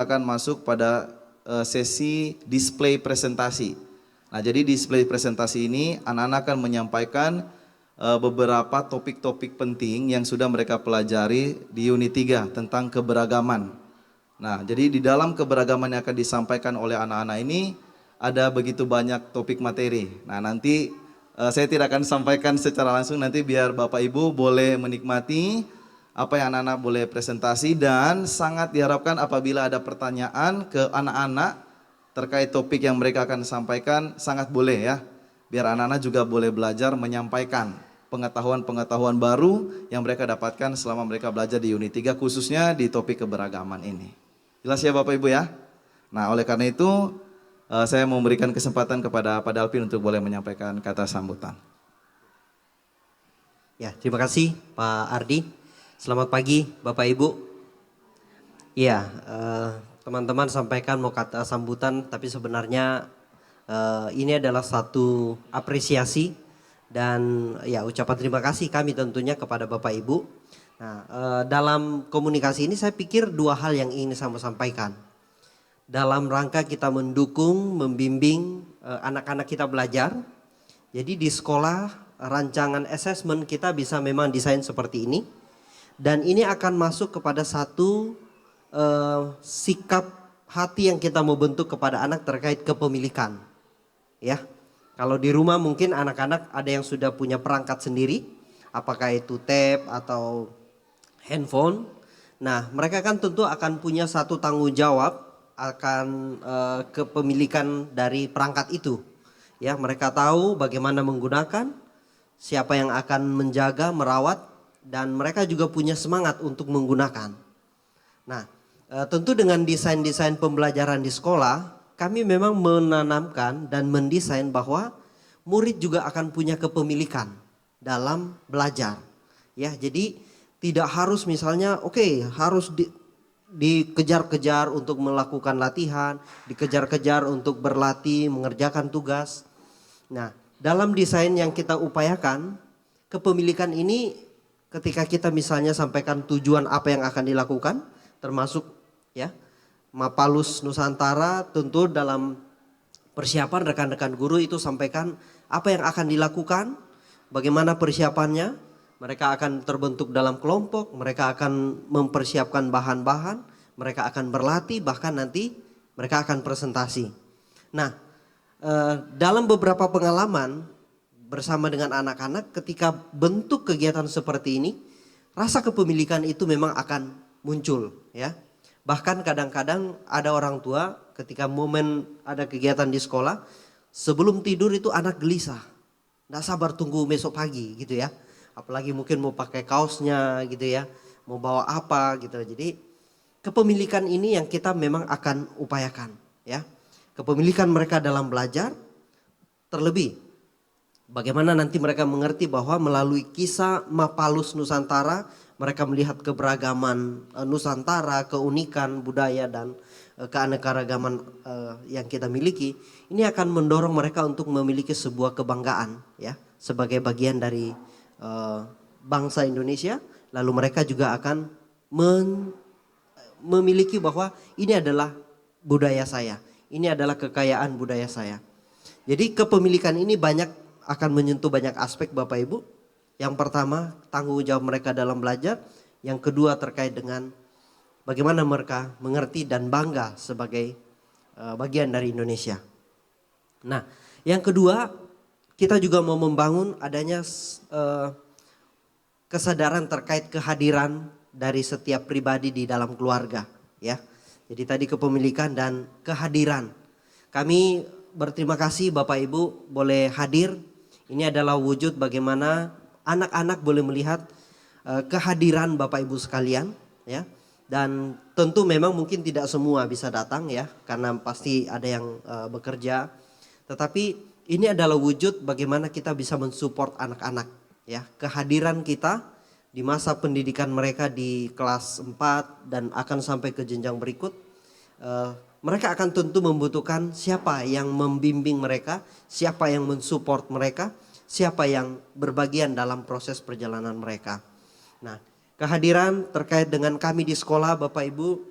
akan masuk pada sesi display presentasi. Nah, jadi display presentasi ini anak-anak akan menyampaikan beberapa topik-topik penting yang sudah mereka pelajari di unit 3 tentang keberagaman. Nah, jadi di dalam keberagaman yang akan disampaikan oleh anak-anak ini ada begitu banyak topik materi. Nah, nanti saya tidak akan sampaikan secara langsung, nanti biar Bapak Ibu boleh menikmati apa yang anak-anak boleh presentasi, dan sangat diharapkan apabila ada pertanyaan ke anak-anak terkait topik yang mereka akan sampaikan, sangat boleh ya. Biar anak-anak juga boleh belajar menyampaikan pengetahuan-pengetahuan baru yang mereka dapatkan selama mereka belajar di unit 3, khususnya di topik keberagaman ini. Jelas ya Bapak Ibu ya? Nah, oleh karena itu saya memberikan kesempatan kepada Pak Dalpin untuk boleh menyampaikan kata sambutan. Ya, terima kasih Pak Ardi. Selamat pagi Bapak Ibu. Iya, teman-teman sampaikan mau kata sambutan, tapi sebenarnya ini adalah satu apresiasi dan ya ucapan terima kasih kami tentunya kepada Bapak Ibu. Nah, dalam komunikasi ini saya pikir dua hal yang ingin saya sampaikan. Dalam rangka kita mendukung, membimbing anak-anak kita belajar. Jadi di sekolah rancangan assessment kita bisa memang desain seperti ini. Dan ini akan masuk kepada satu sikap hati yang kita mau bentuk kepada anak terkait kepemilikan. Ya, kalau di rumah mungkin anak-anak ada yang sudah punya perangkat sendiri, apakah itu tab atau handphone. Nah, mereka kan tentu akan punya satu tanggung jawab akan kepemilikan dari perangkat itu. Ya, mereka tahu bagaimana menggunakan, siapa yang akan menjaga, merawat, dan mereka juga punya semangat untuk menggunakan. Nah, tentu dengan desain-desain pembelajaran di sekolah, kami memang menanamkan dan mendesain bahwa murid juga akan punya kepemilikan dalam belajar. Ya, jadi tidak harus misalnya harus dikejar-kejar untuk melakukan latihan, dikejar-kejar untuk berlatih, mengerjakan tugas. Nah, dalam desain yang kita upayakan, kepemilikan ini ketika kita misalnya sampaikan tujuan apa yang akan dilakukan, termasuk ya Mapalus Nusantara, tentu dalam persiapan rekan-rekan guru itu sampaikan apa yang akan dilakukan, bagaimana persiapannya, mereka akan terbentuk dalam kelompok, mereka akan mempersiapkan bahan-bahan, mereka akan berlatih, bahkan nanti mereka akan presentasi. Nah, dalam beberapa pengalaman bersama dengan anak-anak ketika bentuk kegiatan seperti ini, rasa kepemilikan itu memang akan muncul ya. Bahkan kadang-kadang ada orang tua ketika momen ada kegiatan di sekolah, sebelum tidur itu anak gelisah. Nggak sabar tunggu besok pagi gitu ya. Apalagi mungkin mau pakai kaosnya gitu ya, mau bawa apa gitu. Jadi kepemilikan ini yang kita memang akan upayakan ya. Kepemilikan mereka dalam belajar, terlebih bagaimana nanti mereka mengerti bahwa melalui kisah Mapalus Nusantara mereka melihat keberagaman Nusantara, keunikan budaya dan keanekaragaman yang kita miliki. Ini akan mendorong mereka untuk memiliki sebuah kebanggaan ya sebagai bagian dari bangsa Indonesia. Lalu mereka juga akan memiliki bahwa ini adalah budaya saya. Ini adalah kekayaan budaya saya. Jadi kepemilikan ini akan menyentuh banyak aspek Bapak Ibu. Yang pertama tanggung jawab mereka dalam belajar. Yang kedua terkait dengan bagaimana mereka mengerti dan bangga sebagai bagian dari Indonesia. Nah, yang kedua kita juga mau membangun adanya kesadaran terkait kehadiran dari setiap pribadi di dalam keluarga ya. Jadi tadi kepemilikan dan kehadiran. Kami berterima kasih Bapak Ibu boleh hadir. Ini adalah wujud bagaimana anak-anak boleh melihat kehadiran Bapak Ibu sekalian ya. Dan tentu memang mungkin tidak semua bisa datang ya, karena pasti ada yang bekerja. Tetapi ini adalah wujud bagaimana kita bisa mensupport anak-anak ya. Kehadiran kita di masa pendidikan mereka di kelas 4 dan akan sampai ke jenjang berikut, mereka akan tentu membutuhkan siapa yang membimbing mereka, siapa yang mensupport mereka, siapa yang berbagian dalam proses perjalanan mereka. Nah, kehadiran terkait dengan kami di sekolah Bapak Ibu,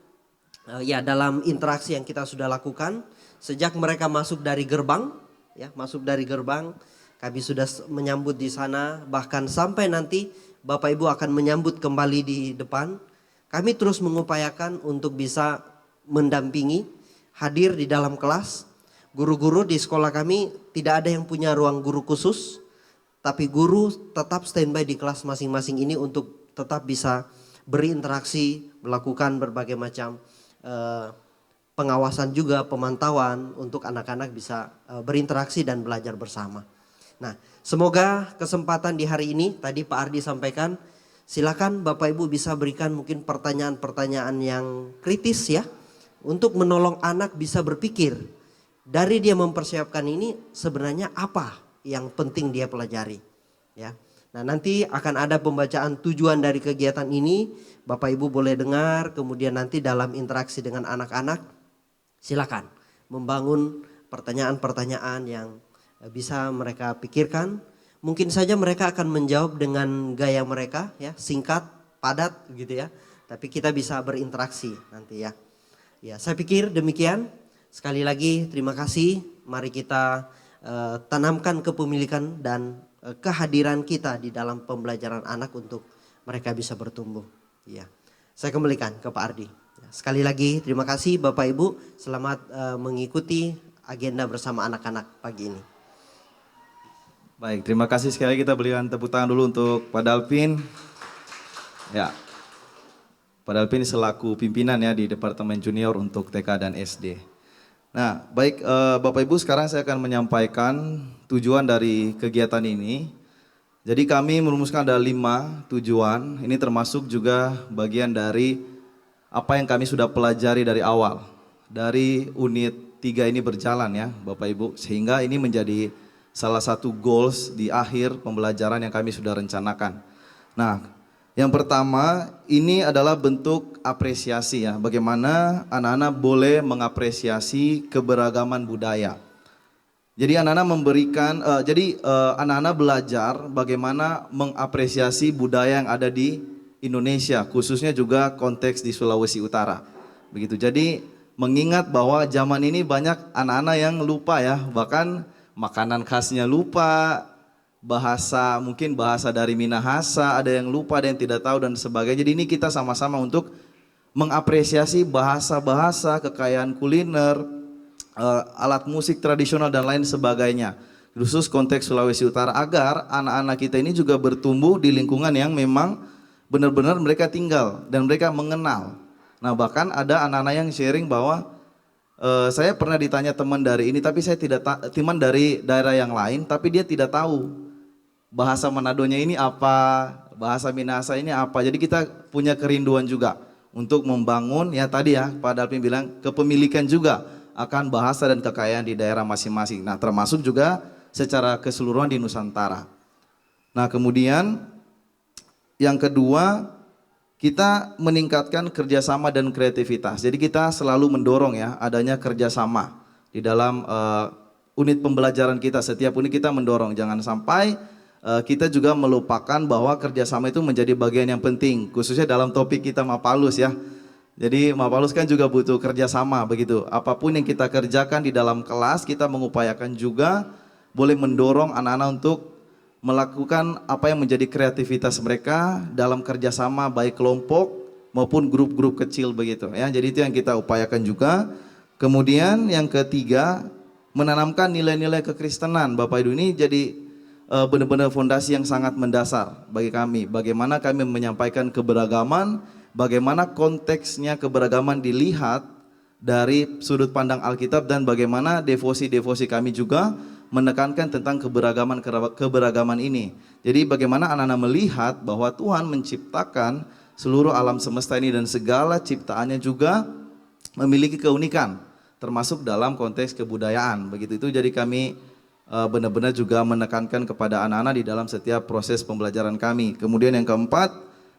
Ya, dalam interaksi yang kita sudah lakukan sejak mereka masuk dari gerbang, ya, masuk dari gerbang, kami sudah menyambut di sana, bahkan sampai nanti Bapak Ibu akan menyambut kembali di depan. Kami terus mengupayakan untuk bisa mendampingi, hadir di dalam kelas. Guru-guru di sekolah kami tidak ada yang punya ruang guru khusus, tapi guru tetap standby di kelas masing-masing ini untuk tetap bisa berinteraksi, melakukan berbagai macam pengawasan juga, pemantauan untuk anak-anak bisa berinteraksi dan belajar bersama. Nah, semoga kesempatan di hari ini tadi Pak Ardi sampaikan, silakan Bapak Ibu bisa berikan mungkin pertanyaan-pertanyaan yang kritis ya, untuk menolong anak bisa berpikir dari dia mempersiapkan ini sebenarnya apa yang penting dia pelajari ya. Nah, nanti akan ada pembacaan tujuan dari kegiatan ini, Bapak Ibu boleh dengar, kemudian nanti dalam interaksi dengan anak-anak silakan membangun pertanyaan-pertanyaan yang bisa mereka pikirkan. Mungkin saja mereka akan menjawab dengan gaya mereka ya, singkat, padat gitu ya. Tapi kita bisa berinteraksi nanti ya. Ya, saya pikir demikian. Sekali lagi terima kasih. Mari kita tanamkan kepemilikan dan kehadiran kita di dalam pembelajaran anak untuk mereka bisa bertumbuh. Ya, saya kembalikan ke Pak Ardi. Sekali lagi terima kasih Bapak Ibu, selamat mengikuti agenda bersama anak-anak pagi ini. Baik, terima kasih sekali, kita berikan tepuk tangan dulu untuk Pak Dalvin. Ya, Pak Dalvin selaku pimpinan ya di Departemen Junior untuk TK dan SD. Nah, baik Bapak Ibu, sekarang saya akan menyampaikan tujuan dari kegiatan ini. Jadi kami merumuskan ada 5 tujuan, ini termasuk juga bagian dari apa yang kami sudah pelajari dari awal. Dari unit 3 ini berjalan ya Bapak Ibu, sehingga ini menjadi salah satu goals di akhir pembelajaran yang kami sudah rencanakan. Nah, yang pertama ini adalah bentuk apresiasi ya, bagaimana anak-anak boleh mengapresiasi keberagaman budaya. Jadi anak-anak anak-anak belajar bagaimana mengapresiasi budaya yang ada di Indonesia, khususnya juga konteks di Sulawesi Utara. Begitu. Jadi mengingat bahwa zaman ini banyak anak-anak yang lupa ya, bahkan makanan khasnya lupa, mungkin bahasa dari Minahasa ada yang lupa, ada yang tidak tahu dan sebagainya. Jadi ini kita sama-sama untuk mengapresiasi bahasa-bahasa, kekayaan kuliner, alat musik tradisional dan lain sebagainya. Khusus konteks Sulawesi Utara, agar anak-anak kita ini juga bertumbuh di lingkungan yang memang benar-benar mereka tinggal dan mereka mengenal. Nah, bahkan ada anak-anak yang sharing bahwa saya pernah ditanya teman dari ini, tapi saya tidak teman dari daerah yang lain, tapi dia tidak tahu bahasa Manadonya ini apa, bahasa Minahasa ini apa. Jadi kita punya kerinduan juga untuk membangun ya tadi ya Pak Dalvin bilang kepemilikan juga akan bahasa dan kekayaan di daerah masing-masing. Nah, termasuk juga secara keseluruhan di Nusantara. Nah, kemudian yang kedua, kita meningkatkan kerjasama dan kreativitas. Jadi kita selalu mendorong ya adanya kerjasama di dalam unit pembelajaran kita. Setiap unit kita mendorong, jangan sampai kita juga melupakan bahwa kerjasama itu menjadi bagian yang penting, khususnya dalam topik kita Mapalus ya. Jadi Mapalus kan juga butuh kerjasama begitu. Apapun yang kita kerjakan di dalam kelas, kita mengupayakan juga boleh mendorong anak-anak untuk melakukan apa yang menjadi kreativitas mereka dalam kerjasama baik kelompok maupun grup-grup kecil begitu ya. Jadi itu yang kita upayakan juga. Kemudian yang ketiga, menanamkan nilai-nilai kekristenan. Bapak Ibu, ini jadi benar-benar fondasi yang sangat mendasar bagi kami. Bagaimana kami menyampaikan keberagaman, bagaimana konteksnya keberagaman dilihat dari sudut pandang Alkitab, dan bagaimana devosi-devosi kami juga menekankan tentang keberagaman ini. Jadi bagaimana anak-anak melihat bahwa Tuhan menciptakan seluruh alam semesta ini dan segala ciptaannya juga memiliki keunikan, termasuk dalam konteks kebudayaan. Begitu itu, jadi kami benar-benar juga menekankan kepada anak-anak di dalam setiap proses pembelajaran kami. Kemudian yang keempat,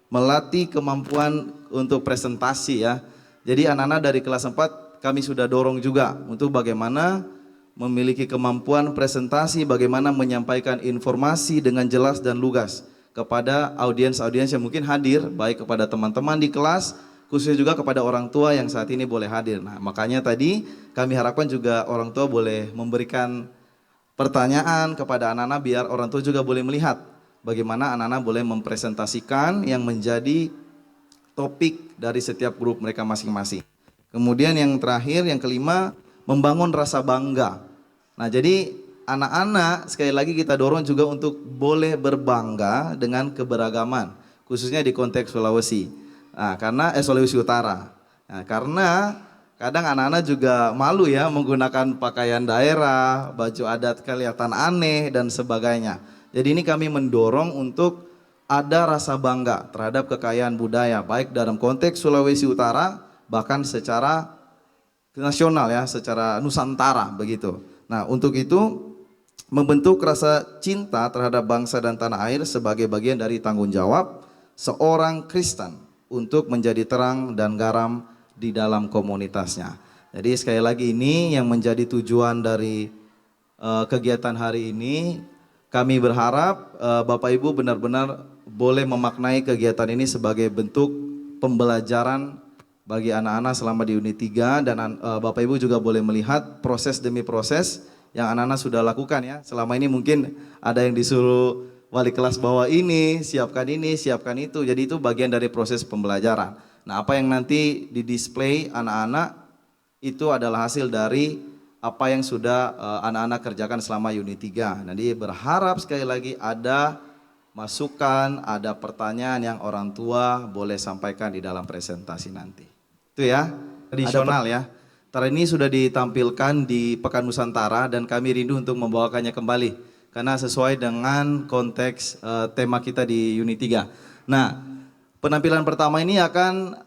melatih kemampuan untuk presentasi ya. Jadi anak-anak dari kelas 4 kami sudah dorong juga untuk bagaimana memiliki kemampuan presentasi, bagaimana menyampaikan informasi dengan jelas dan lugas kepada audiens-audiens yang mungkin hadir, baik kepada teman-teman di kelas, khususnya juga kepada orang tua yang saat ini boleh hadir. Nah, makanya tadi kami harapkan juga orang tua boleh memberikan pertanyaan kepada anak-anak biar orang tua juga boleh melihat bagaimana anak-anak boleh mempresentasikan yang menjadi topik dari setiap grup mereka masing-masing. Kemudian yang terakhir, yang kelima, membangun rasa bangga. Nah, jadi anak-anak sekali lagi kita dorong juga untuk boleh berbangga dengan keberagaman, khususnya di konteks Sulawesi. Nah, karena Sulawesi Utara. Nah, karena kadang anak-anak juga malu ya menggunakan pakaian daerah, baju adat kelihatan aneh dan sebagainya. Jadi ini kami mendorong untuk ada rasa bangga terhadap kekayaan budaya baik dalam konteks Sulawesi Utara bahkan secara nasional ya, secara Nusantara begitu. Nah, untuk itu membentuk rasa cinta terhadap bangsa dan tanah air sebagai bagian dari tanggung jawab seorang Kristen untuk menjadi terang dan garam di dalam komunitasnya. Jadi sekali lagi ini yang menjadi tujuan dari kegiatan hari ini. Kami berharap Bapak Ibu benar-benar boleh memaknai kegiatan ini sebagai bentuk pembelajaran bagi anak-anak selama di unit 3 dan Bapak Ibu juga boleh melihat proses demi proses yang anak-anak sudah lakukan ya. Selama ini mungkin ada yang disuruh wali kelas bawa ini, siapkan itu. Jadi itu bagian dari proses pembelajaran. Nah, apa yang nanti di-display anak-anak itu adalah hasil dari apa yang sudah anak-anak kerjakan selama unit 3. Jadi berharap sekali lagi ada masukan, ada pertanyaan yang orang tua boleh sampaikan di dalam presentasi nanti. Itu ya, tradisional ya. Tari ini sudah ditampilkan di Pekan Nusantara dan kami rindu untuk membawakannya kembali karena sesuai dengan konteks tema kita di unit 3. Nah, penampilan pertama ini akan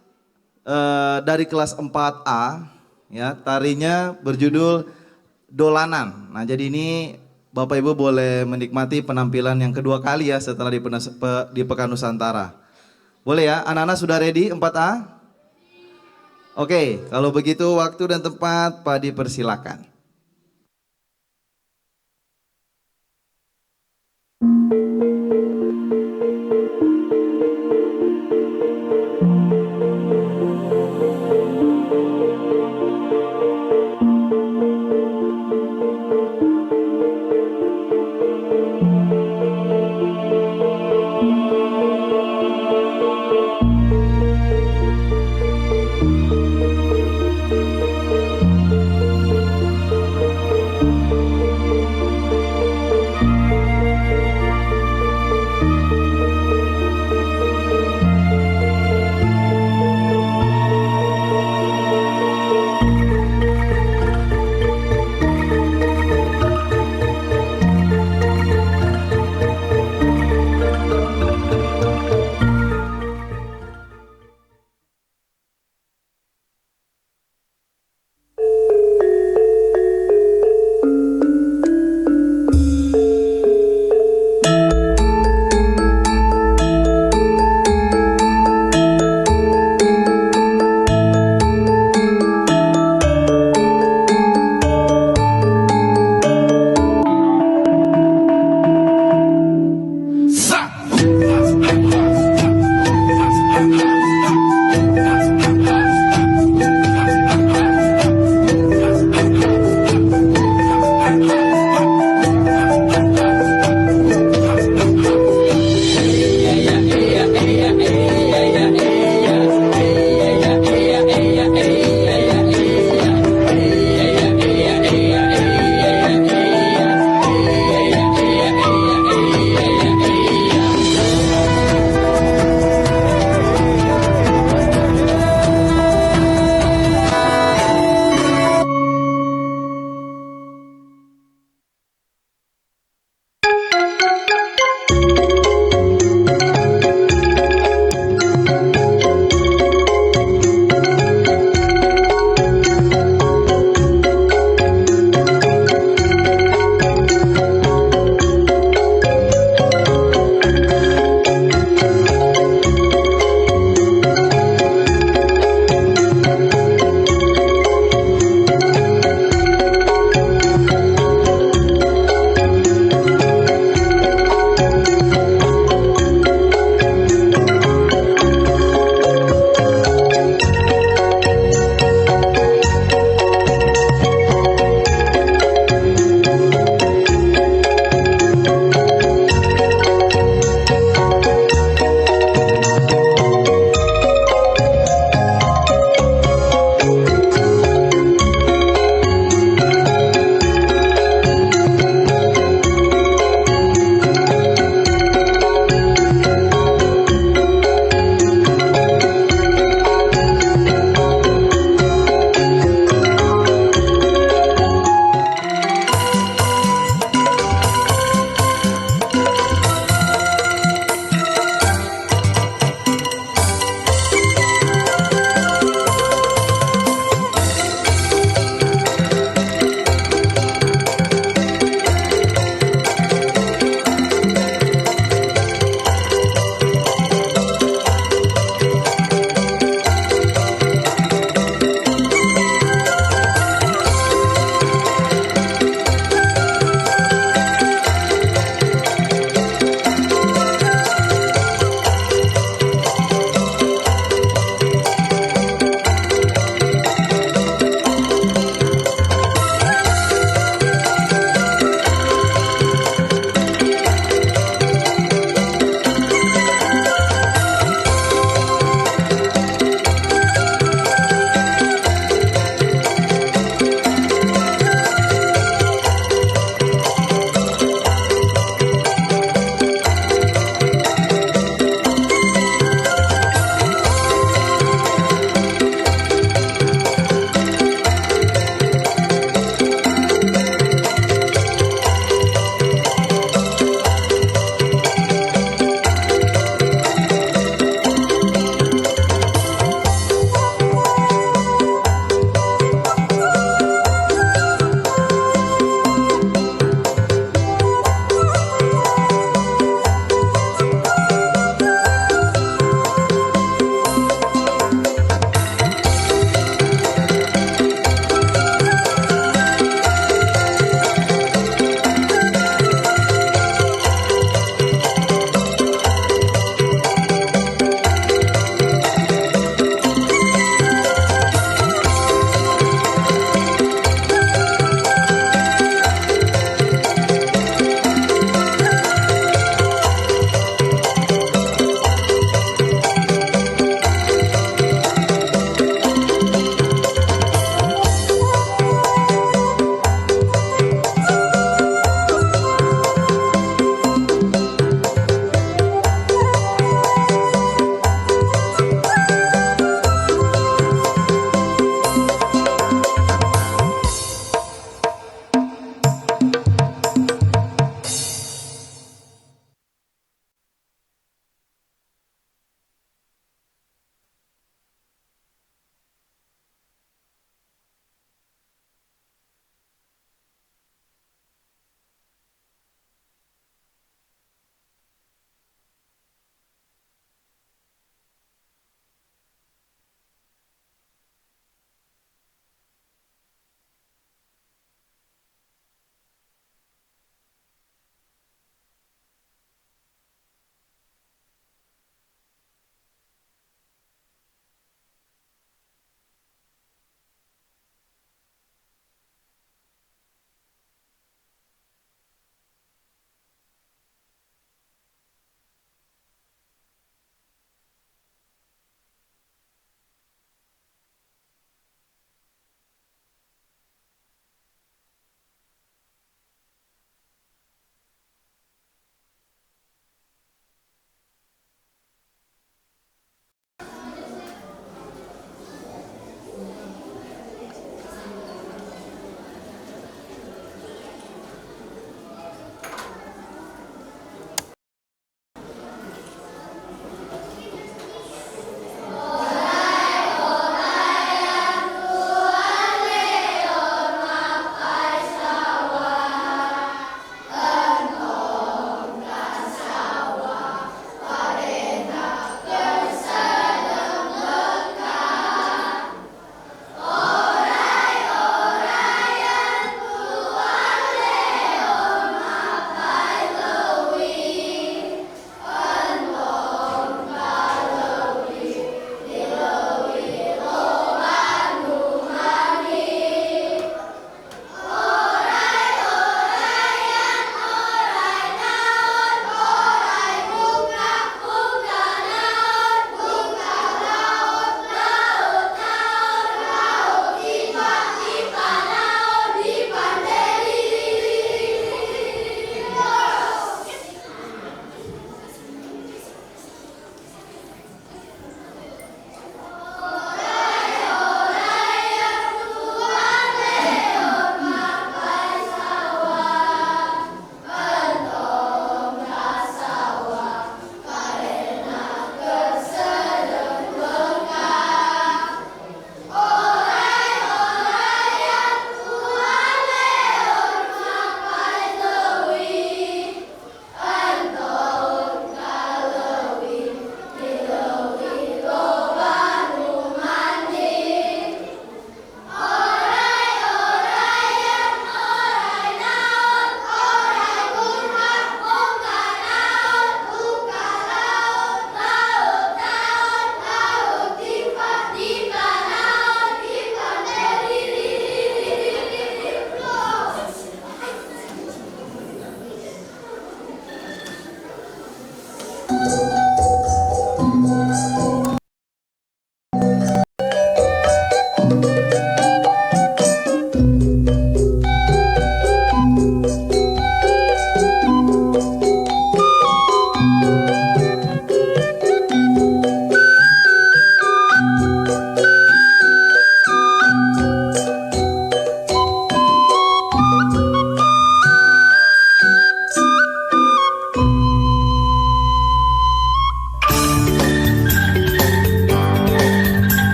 dari kelas 4A ya, tarinya berjudul Dolanan. Nah, jadi ini Bapak Ibu boleh menikmati penampilan yang kedua kali ya setelah di Pekan Nusantara. Boleh ya, anak-anak sudah ready 4A? Oke, kalau begitu waktu dan tempat Pak dipersilakan.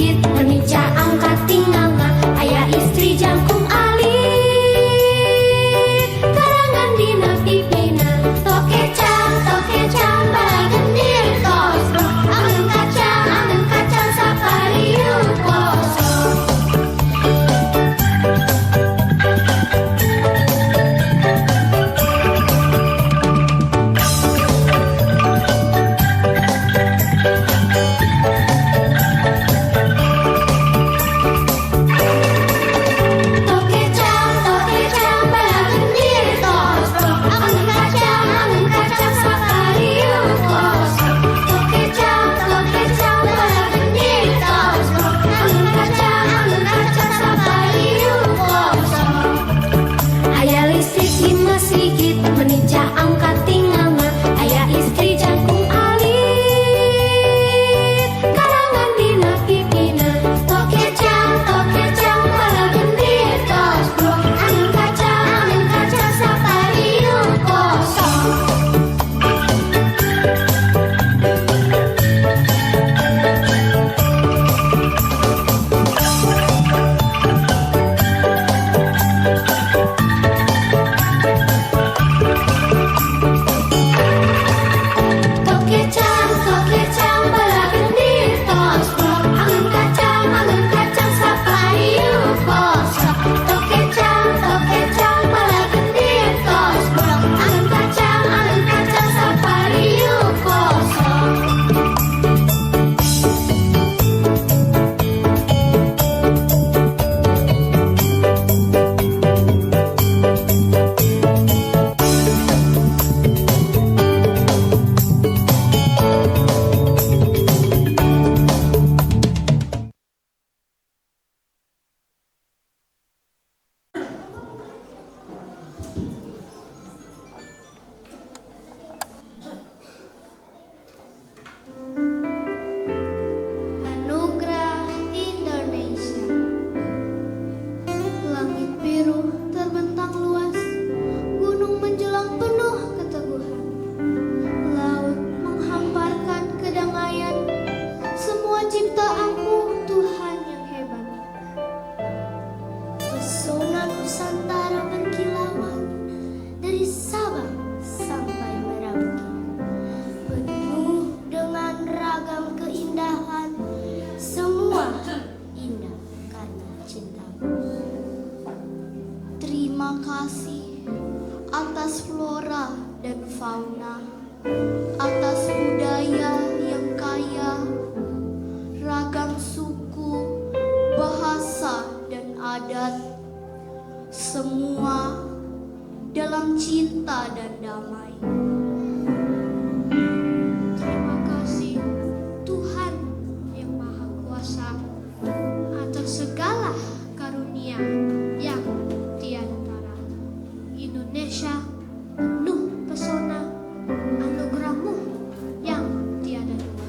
sigit menica angkat tinggalna aya istri jangkung alit karangan dina pipina tokecang balagendir tos angin kacang sapariuk kosong. Tokecang balagendir tos angin kacang sapariuk kosong. Tokecang balagendir tos angin kacang sapariuk kosong. Aya listrik hina sigit menica angkat tinggalna aya istri jangkung alit karangan dina pipina tokecang balagendir tos angin kacang sapariuk kosong. Tokecang balagendir tos angin kacang sapariuk kosong. Tokecang balagendir tos angin kacang sapariuk kosong. Anugerah Indonesia. Langit biru terbentang luas, gunung menjulang penuh keteguhan, laut menghamparkan kedamaian, semua ciptaanmu Tuhan yang hebat. Pesona Nusantara berkilauan dari Sabang sampai Merauke, penuh dengan ragam keindahan, semua indah karena cintamu. Terima kasih atas flora dan fauna, atas budaya yang kaya, ragam suku, bahasa dan adat, semua dalam cinta dan damai. Terima kasih Tuhan yang Maha Kuasa atas segala karunia yang tiada tara. Indonesia penuh pesona, anugerahmu yang tiada dua.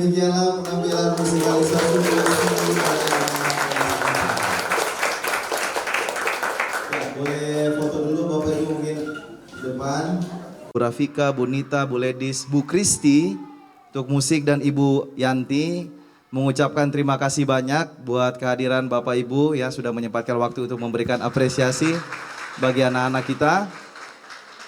demikianlah penampilan musikalisasi. Ya, boleh foto dulu Bapak Ibu mungkin di depan. Bu Rafika, Bu Nita, Bu Ledis, Bu Kristi untuk musik dan Ibu Yanti mengucapkan terima kasih banyak buat kehadiran Bapak Ibu ya sudah menyempatkan waktu untuk memberikan apresiasi bagi anak-anak kita.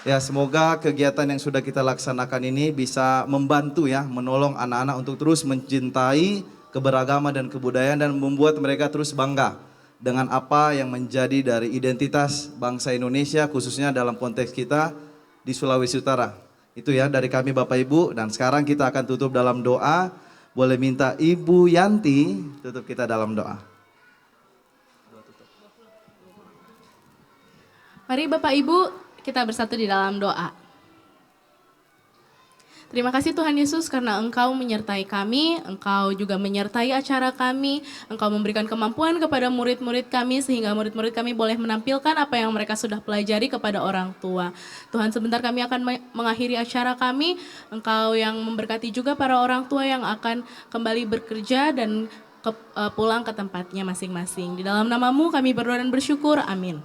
Ya, semoga kegiatan yang sudah kita laksanakan ini bisa membantu ya, menolong anak-anak untuk terus mencintai keberagaman dan kebudayaan dan membuat mereka terus bangga dengan apa yang menjadi dari identitas bangsa Indonesia khususnya dalam konteks kita di Sulawesi Utara. Itu ya dari kami Bapak Ibu, dan sekarang kita akan tutup dalam doa. Boleh minta Ibu Yanti tutup kita dalam doa. Mari Bapak Ibu, kita bersatu di dalam doa. Terima kasih Tuhan Yesus karena Engkau menyertai kami, Engkau juga menyertai acara kami, Engkau memberikan kemampuan kepada murid-murid kami sehingga murid-murid kami boleh menampilkan apa yang mereka sudah pelajari kepada orang tua. Tuhan, sebentar kami akan mengakhiri acara kami, Engkau yang memberkati juga para orang tua yang akan kembali bekerja dan pulang ke tempatnya masing-masing. Di dalam namamu kami berdoa dan bersyukur, amin.